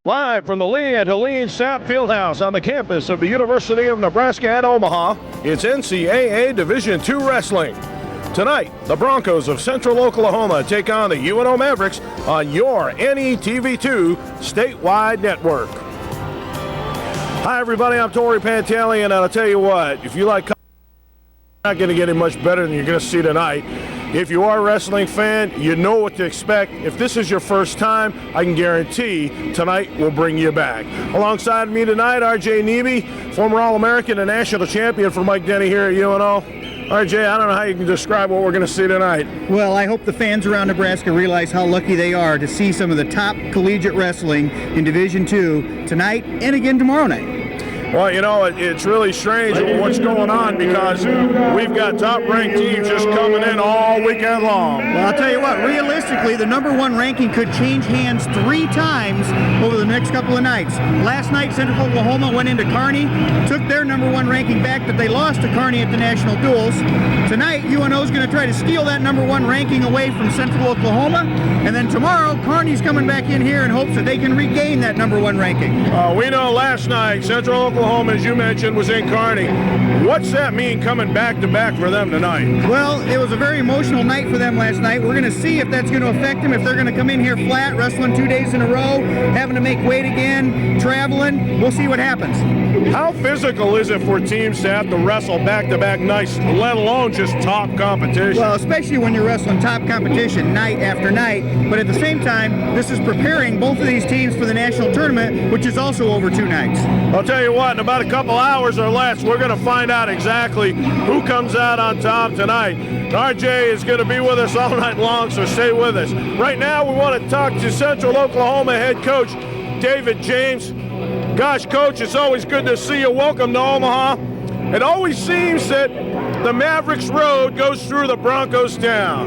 Live from the Lee and Helene Sapp Fieldhouse on the campus of the University of Nebraska at Omaha, it's NCAA Division II Wrestling. Tonight, the Broncos of Central Oklahoma take on the UNO Mavericks on your NETV2 statewide network. Hi, everybody. I'm Torrey Pantalian, and I'll tell you what, if you like, not going to get any much better than you're going to see tonight. If you are a wrestling fan, you know what to expect. If this is your first time, I can guarantee tonight will bring you back. Alongside me tonight, RJ Nebe, former All-American and national champion for Mike Denny here at UNO. RJ, I don't know how you can describe what we're going to see tonight. Well, I hope the fans around Nebraska realize how lucky they are to see some of the top collegiate wrestling in Division II tonight and again tomorrow night. Well, you know, it's really strange what's going on because we've got top-ranked teams just coming in all weekend long. Well, I'll tell you what, realistically, the number one ranking could change hands 3 times over the next couple of nights. Last night, Central Oklahoma went into Kearney, took their number one ranking back, but they lost to Kearney at the national duels. Tonight, UNO is going to try to steal that number one ranking away from Central Oklahoma, and then tomorrow, Kearney's coming back in here in hopes that they can regain that number one ranking. We know last night, Central Oklahoma, as you mentioned, was in Kearney. What's that mean coming back-to-back for them tonight? Well, it was a very emotional night for them last night. We're going to see if that's going to affect them, if they're going to come in here flat, wrestling 2 days in a row, having to make weight again, traveling. We'll see what happens. How physical is it for teams to have to wrestle back-to-back nights, let alone just top competition? Well, especially when you're wrestling top competition night after night, but at the same time, this is preparing both of these teams for the national tournament, which is also over 2 nights. I'll tell you what, in about a couple hours or less, we're going to find out exactly who comes out on top tonight. RJ is going to be with us all night long, so stay with us. Right now, we want to talk to Central Oklahoma head coach David James. Gosh, Coach, it's always good to see you. Welcome to Omaha. It always seems that the Mavericks road goes through the Broncos town.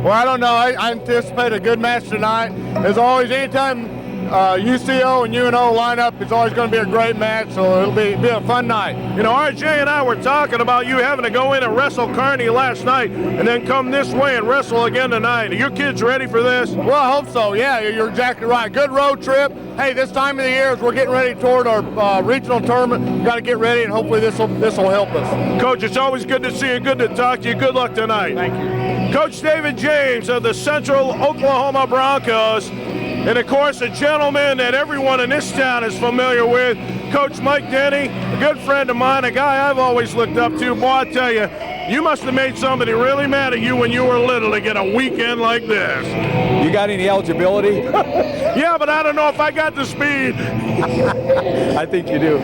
Well, I don't know. I anticipate a good match tonight. As always, anytime UCO and UNO line up, it's always going to be a great match, so it'll be a fun night. You know, RJ and I were talking about you having to go in and wrestle Kearney last night and then come this way and wrestle again tonight. Are your kids ready for this? Well, I hope so. Yeah, you're exactly right. Good road trip. Hey, this time of the year, as we're getting ready toward our regional tournament, we've got to get ready, and hopefully this will help us. Coach, it's always good to see you. Good to talk to you. Good luck tonight. Thank you. Coach David James of the Central Oklahoma Broncos. And, of course, a gentleman that everyone in this town is familiar with, Coach Mike Denny, a good friend of mine, a guy I've always looked up to. Boy, I tell you, you must have made somebody really mad at you when you were little to get a weekend like this. You got any eligibility? Yeah, but I don't know if I got the speed. I think you do.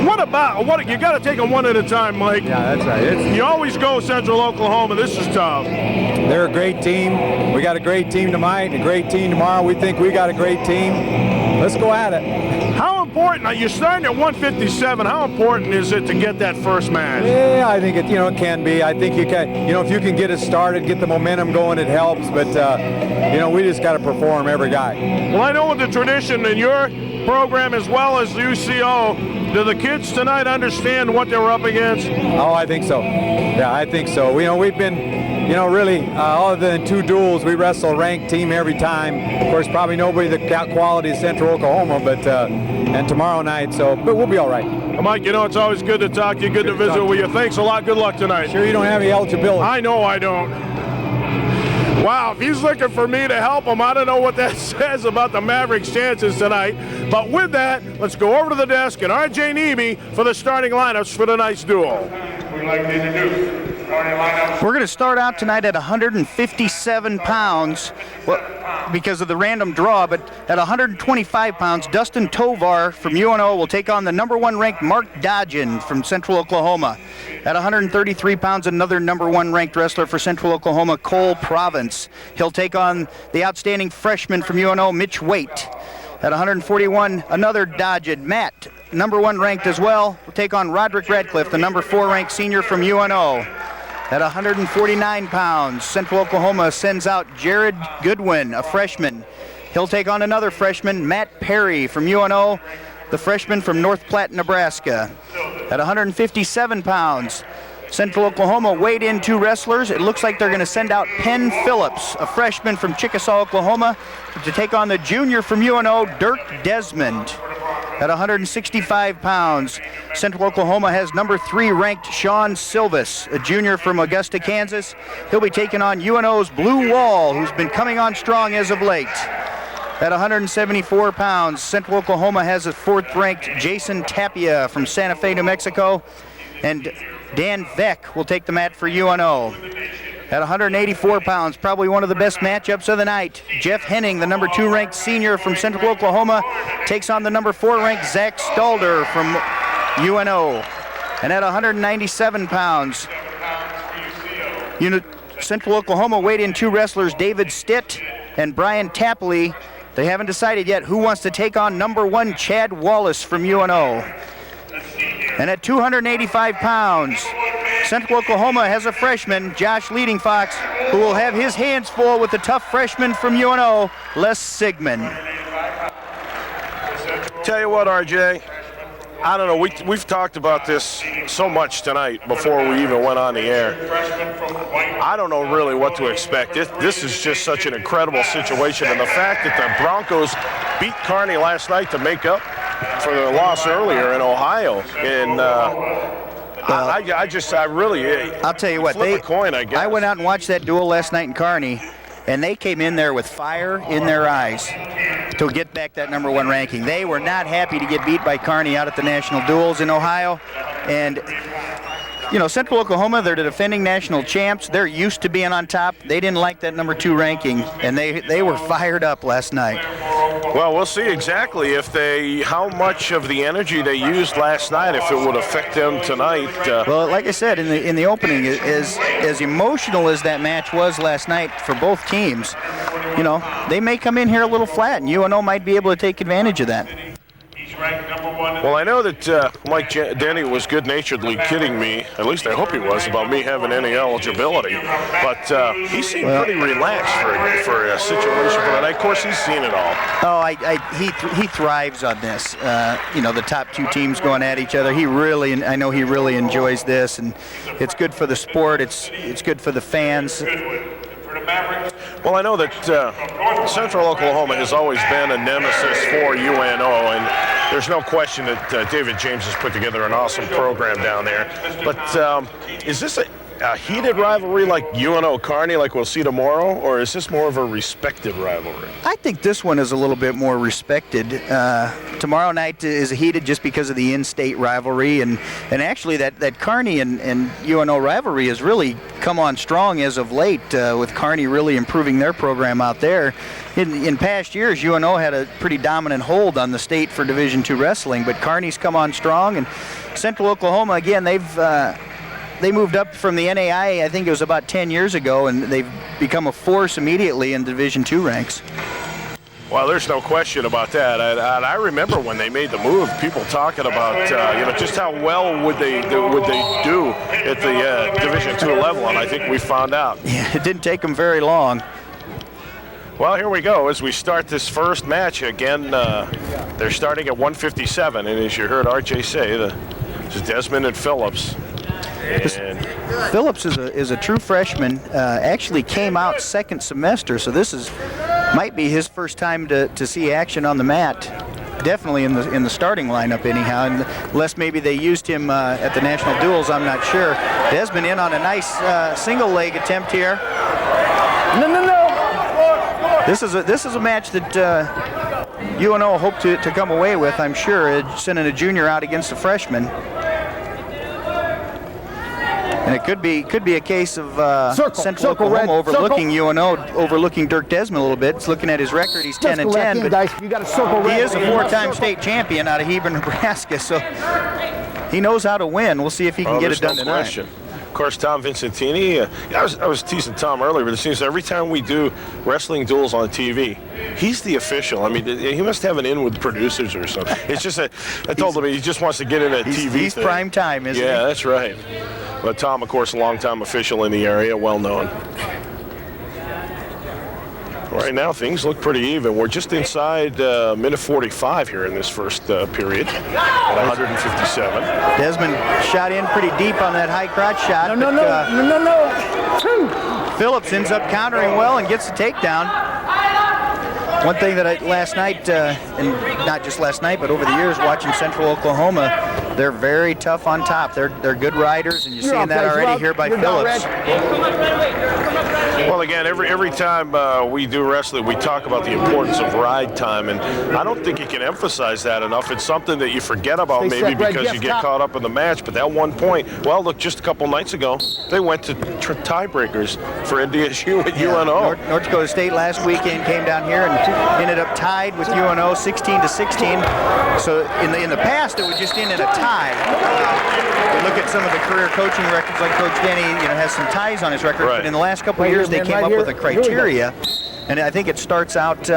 What you got to take them one at a time, Mike. Yeah, that's right. You always go Central Oklahoma. This is tough. They're a great team. We got a great team tonight, a great team tomorrow. We think we got a great team. Let's go at it. How important, you're starting at 157, how important is it to get that first match? Yeah, I think it can be. I think you can, if you can get it started, get the momentum going, it helps. But, we just got to perform every guy. Well, I know with the tradition in your program as well as UCO, do the kids tonight understand what they're up against? Oh, I think so. Yeah, I think so. We've been, really, other than 2 duels, we wrestle a ranked team every time. Of course, probably nobody the quality of Central Oklahoma, but and tomorrow night, but we'll be all right. Well, Mike, it's always good to talk to you, good to visit with you. Thanks a lot. Good luck tonight. Sure you don't have any eligibility? I know I don't. Wow, if he's looking for me to help him, I don't know what that says about the Mavericks' chances tonight. But with that, let's go over to the desk and RJ Nebe for the starting lineups for tonight's duel. We'd like to introduce starting lineups. We're going to start out tonight at 157 pounds, because of the random draw, but at 125 pounds, Dustin Tovar from UNO will take on the number 1 ranked Mark Dodgen from Central Oklahoma. At 133 pounds, another number 1 ranked wrestler for Central Oklahoma, Cole Province. He'll take on the outstanding freshman from UNO, Mitch Waite. At 141, another Dodgen, Matt, number 1 ranked as well, will take on Roderick Radcliffe, the number 4 ranked senior from UNO. At 149 pounds, Central Oklahoma sends out Jared Goodwin, a freshman. He'll take on another freshman, Matt Perry from UNO, the freshman from North Platte, Nebraska. At 157 pounds, Central Oklahoma weighed in 2 wrestlers. It looks like they're going to send out Penn Phillips, a freshman from Chickasaw, Oklahoma, to take on the junior from UNO, Dirk Desmond. At 165 pounds, Central Oklahoma has number 3 ranked Sean Silvis, a junior from Augusta, Kansas. He'll be taking on UNO's Blue Wall, who's been coming on strong as of late. At 174 pounds, Central Oklahoma has a 4th ranked Jason Tapia from Santa Fe, New Mexico. And Dan Veck will take the mat for UNO. At 184 pounds, probably one of the best matchups of the night. Jeff Henning, the number 2 ranked senior from Central Oklahoma, takes on the number 4 ranked Zach Stalder from UNO. And at 197 pounds, Central Oklahoma weighed in 2 wrestlers, David Stitt and Brian Tapley. They haven't decided yet who wants to take on number 1 Chad Wallace from UNO. And at 285 pounds, Central Oklahoma has a freshman, Josh Leading Fox, who will have his hands full with the tough freshman from UNO, Les Sigmund. Tell you what, RJ, I don't know, we've talked about this so much tonight before we even went on the air. I don't know really what to expect. This is just such an incredible situation, and the fact that the Broncos beat Kearney last night to make up for their loss earlier in Ohio, and I'll tell you what, flip a coin, I guess. I went out and watched that duel last night in Kearney, and they came in there with fire in their eyes to get back that number 1 ranking. They were not happy to get beat by Kearney out at the national duels in Ohio, and you know, Central Oklahoma, they're the defending national champs. They're used to being on top. They didn't like that number 2 ranking, and they were fired up last night. Well, we'll see exactly how much of the energy they used last night, if it would affect them tonight. Well, like I said in the opening, as emotional as that match was last night for both teams, you know, they may come in here a little flat, and UNO might be able to take advantage of that. Well, I know that Mike Denny was good-naturedly kidding me, at least I hope he was, about me having any eligibility. But he seemed pretty relaxed for a situation for tonight. Of course, he's seen it all. Oh, he thrives on this. You know, the top 2 teams going at each other. I know he really enjoys this, and it's good for the sport. It's good for the fans. Well, I know that Central Oklahoma has always been a nemesis for UNO, and there's no question that David James has put together an awesome program down there. But is this a heated rivalry like UNO-Kearney, like we'll see tomorrow, or is this more of a respected rivalry? I think this one is a little bit more respected. Tomorrow night is heated just because of the in-state rivalry, and actually that Kearney and UNO rivalry has really come on strong as of late, with Kearney really improving their program out there. In past years, UNO had a pretty dominant hold on the state for Division II wrestling, but Kearney's come on strong, and Central Oklahoma, again, they moved up from the NAI, I think it was about 10 years ago, and they've become a force immediately in Division II ranks. Well, there's no question about that. I remember when they made the move, people talking about just how well would they do at the Division II level, and I think we found out. Yeah, it didn't take them very long. Well, here we go as we start this first match. Again, they're starting at 157, and as you heard RJ say, this is Desmond and Phillips. And Phillips is a true freshman. Actually came out second semester, so this might be his first time to see action on the mat. Definitely in the starting lineup, anyhow. Unless maybe they used him at the national duels, I'm not sure. Desmond in on a nice single leg attempt here. No. This is a match that UNO hoped to come away with, I'm sure, sending a junior out against a freshman. And it could be a case of Central Oklahoma overlooking UNO, overlooking Dirk Desmond a little bit. It's looking at his record, he's 10-10, but he is a 4-time state champion out of Heber, Nebraska, so he knows how to win. We'll see if he can get it done tonight. Question. Of course, Tom Vincentini, I was teasing Tom earlier, but it seems every time we do wrestling duels on TV, he's the official. I mean, he must have an in with producers or something. It's just I told him he just wants to get in a TV He's thing. prime time, isn't he? Yeah, that's right. But Tom, of course, a longtime official in the area, well known. Right now, things look pretty even. We're just inside minute 45 here in this first period at 157. Desmond shot in pretty deep on that high crotch shot. No. Phillips ends up countering well and gets the takedown. One thing that last night, and not just last night, but over the years watching Central Oklahoma, they're very tough on top. They're good riders, and you're seeing that already here by Phillips. Well, again, every time we do wrestling, we talk about the importance of ride time, and I don't think you can emphasize that enough. It's something that you forget about maybe because you get caught up in the match, but that one point, well, look, just a couple nights ago, they went to tiebreakers for NDSU at UNO. North Dakota State last weekend came down here and ended up tied with UNO 16-16. So in the past, it would just end in a tie. You look at some of the career coaching records, like Coach Denny, has some ties on his record, right. But in the last couple of years, they came up with a criteria, and I think it starts out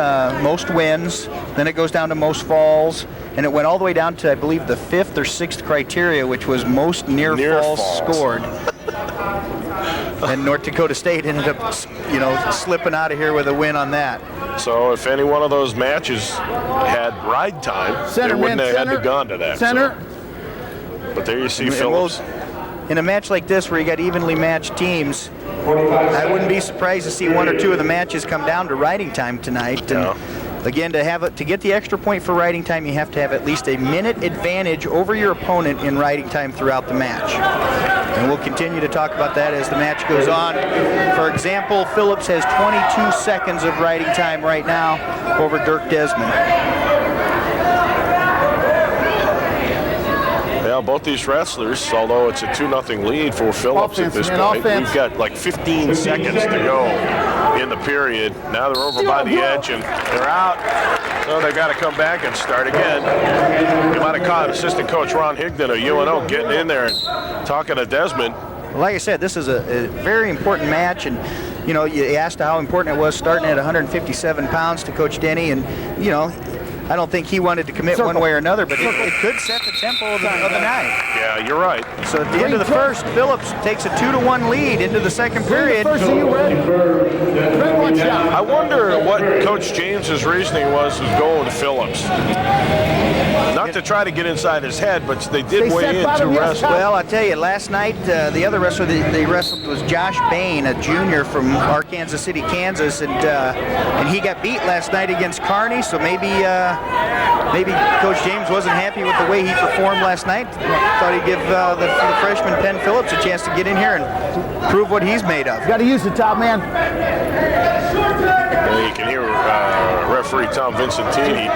most wins, then it goes down to most falls, and it went all the way down to, I believe, the 5th or 6th criteria, which was most near falls scored. And North Dakota State ended up, slipping out of here with a win on that. So if any one of those matches had ride time, they wouldn't have had to gone to that. Center. So. But there you see Phillips. In a match like this where you got evenly matched teams, I wouldn't be surprised to see one or two of the matches come down to riding time tonight. And again, to get the extra point for riding time, you have to have at least a minute advantage over your opponent in riding time throughout the match. And we'll continue to talk about that as the match goes on. For example, Phillips has 22 seconds of riding time right now over Dirk Desmond. Yeah, both these wrestlers, although it's a 2-0 lead for Phillips at this point, we've got like 15 seconds to go in the period. Now they're over by the edge and they're out. So they've got to come back and start again. You might have caught assistant coach Ron Higdon of UNO getting in there and talking to Desmond. Well, like I said, this is a very important match, and you asked how important it was starting at 157 pounds to Coach Denny, and I don't think he wanted to commit one way or another, but it could set the tempo of the night. Yeah, you're right. So at the end of the first, Phillips takes a 2-1 lead into the second period. I wonder what Coach James's reasoning was going to Phillips. Not to try to get inside his head, but they did weigh in to wrestle. Well, I'll tell you, last night, the other wrestler they wrestled was Josh Bain, a junior from Arkansas City, Kansas, and he got beat last night against Kearney, so maybe Coach James wasn't happy with the way he performed last night. Thought he'd give the freshman Penn Phillips a chance to get in here and prove what he's made of. Got to use the top man. You can hear referee Tom Vincentini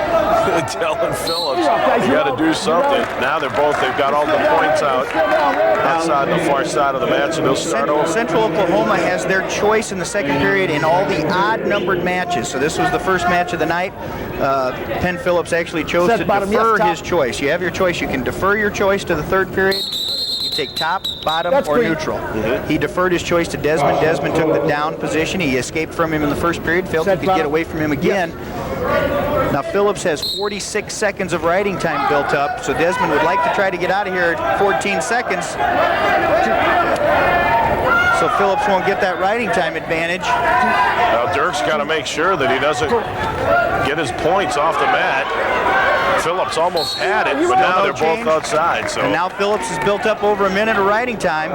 telling Phillips, you got to do something. Now they've got all the points outside the far side of the match, and they'll start over. Central Oklahoma has their choice in the second period in all the odd-numbered matches. So this was the first match of the night. Penn Phillips actually chose to defer his choice. You have your choice. You can defer your choice to the third period. You take top, bottom, or neutral. He deferred his choice to Desmond. Desmond took the down position. He escaped from him in the first period. Felt he could get away from him again. Now Phillips has 46 seconds of riding time built up, so Desmond would like to try to get out of here at 14 seconds. So Phillips won't get that riding time advantage. Now Dirk's got to make sure that he doesn't get his points off the mat. Phillips almost had it, but now they're both outside. So and now Phillips has built up over a minute of riding time.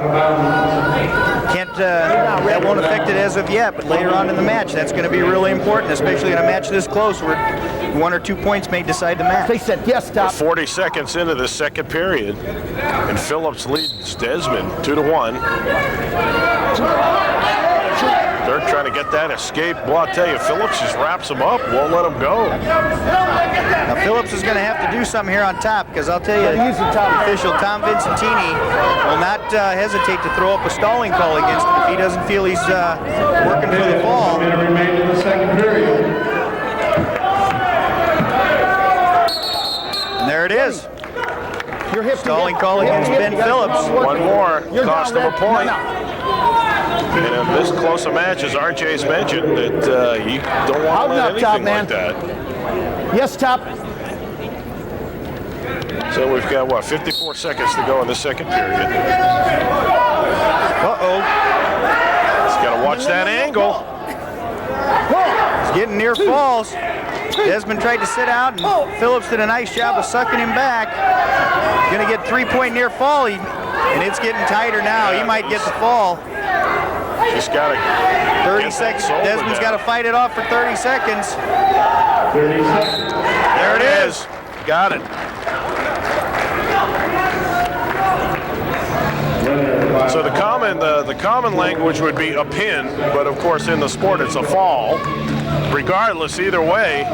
That won't affect it as of yet, but later on in the match, that's going to be really important, especially in a match this close where 1 or 2 points may decide the match. They said yes, stop. 40 seconds into the second period, and Phillips leads Desmond 2-1. Dirk trying to get that escape. Well, I'll tell you, Phillips just wraps him up, won't let him go. Now Phillips is going to have to do something here on top, because I'll tell you, official Tom Vincentini will not hesitate to throw up a stalling call against him if he doesn't feel he's working for the fall. And there it is. Stalling call against Ben Phillips. One more, cost him a point. And in this close a match, as RJ's mentioned, that you don't want to let anything like that. Yes, top. So we've got, 54 seconds to go in the second period. Uh-oh. He's got to watch that angle. He's getting near falls. Desmond tried to sit out, and Phillips did a nice job of sucking him back. Going to get 3-point near fall, and it's getting tighter now. He might get the fall. Just got to 30 seconds. Desmond's got to fight it off for 30 seconds. 30 seconds. There it is. Got it. So the common language would be a pin, but of course in the sport it's a fall. Regardless, either way,